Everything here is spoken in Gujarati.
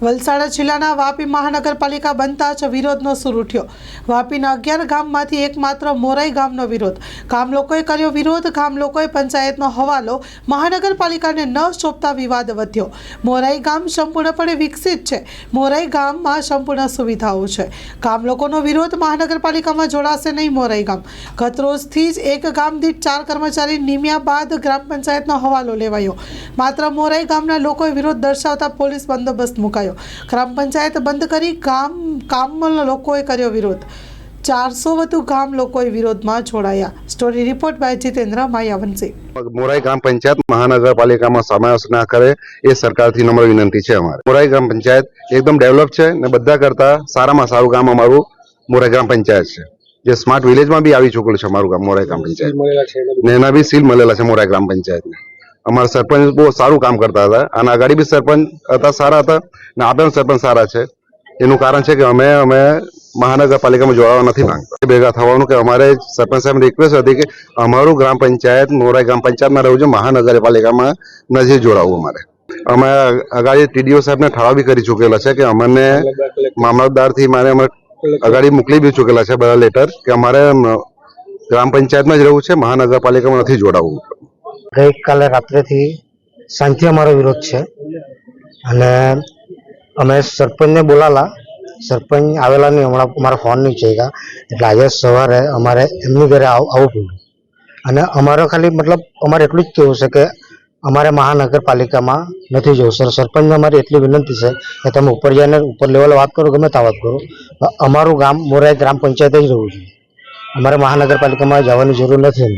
વલસાડ જિલ્લાના વાપી મહાનગરપાલિકા બનતા જ વિરોધનો સૂર ઉઠ્યો। વાપીના 11 ગામમાંથી એકમાત્ર મોરાઈ ગામનો વિરોધ। ગામ લોકોએ કર્યો વિરોધ। ગામ લોકોએ પંચાયતનો હવાલો મહાનગરપાલિકાને ન સોંપતા વિવાદ વધ્યો। મોરાઈ ગામ સંપૂર્ણપણે વિકસિત છે। મોરાઈ ગામમાં સંપૂર્ણ સુવિધાઓ છે। ગામ લોકોનો વિરોધ, મહાનગરપાલિકામાં જોડાશે નહીં મોરાઈ ગામ। ગત રોજથી જ એક ગામ દીઠ 4 કર્મચારી નિમ્યા બાદ ગ્રામ પંચાયતનો હવાલો લેવાયો। માત્ર મોરાઈ ગામના લોકોએ વિરોધ દર્શાવતા પોલીસ બંદોબસ્ત મુકાયો। ગ્રામ પંચાયત બંધ કરી ગામના લોકોએ કર્યો વિરોધ। 400 વધુ ગામ લોકોએ વિરોધમાં જોડાયા। Story report by Jitendra માયાવંશી। મોરાઈ ગ્રામ પંચાયત મહાનગરપાલિકામાં સમાવેશ ના કરે એ સરકારથી નમ્ર વિનંતી છે। અમારે મોરાઈ ગ્રામ પંચાયત એકદમ ડેવલપ છે ને બધા કરતા સારામાં સારું ગામ અમારું મોરાઈ ગ્રામ પંચાયત છે, જે સ્માર્ટ વિલેજમાં બી આવી ચૂકેલું છે અમારું ગામ મોરાઈ ગ્રામ પંચાયત ને એના બી સીલ મળેલા છે મોરાઈ ગ્રામ પંચાયતને। અમારા સરપંચ બહુ સારું કામ કરતા હતા અને આગળ બી સરપંચ હતા સારા હતા ને આપણે સરપંચ સારા છે। એનું કારણ છે કે અમે મહાનગરપાલિકામાં જોડાવા નથી માંગતા। ભેગા થવાનું કે અમારે સરપંચ સાહેબ રિક્વેસ્ટ હતી કે અમારું ગ્રામ પંચાયત મોરાઈ ગ્રામ પંચાયતમાં રહેવું છે, મહાનગરપાલિકામાં નથી જોડાવવું અમારે। અમે અગાડી ટીડીઓ સાહેબને ઠરાવ બી કરી ચૂકેલા છે કે અમને મામલતદારથી અમે અગાડી મોકલી બી ચૂકેલા છે બધા લેટર કે અમારે ગ્રામ પંચાયતમાં જ રહેવું છે, મહાનગરપાલિકામાં નથી જોડાવવું। ગઈકાલે રાત્રેથી સાંજથી અમારો વિરોધ છે અને અમે સરપંચને બોલાલા, સરપંચ આવેલા નહીં, હમણાં અમારા ફોન નહીં ચાલ્યા એટલે આજે સવારે અમારે એમની ઘરે આવવું પડ્યું। અને અમારે ખાલી અમારે એટલું જ કહેવું છે કે અમારે મહાનગરપાલિકામાં નથી જવું સર। સરપંચને અમારી એટલી વિનંતી છે કે તમે ઉપર જઈને ઉપર લેવલે વાત કરો, ગમે ત્યાં વાત કરો, અમારું ગામ મોરાઈ ગ્રામ પંચાયત જ રહેવું જોઈએ, અમારે મહાનગરપાલિકામાં જવાની જરૂર નથી।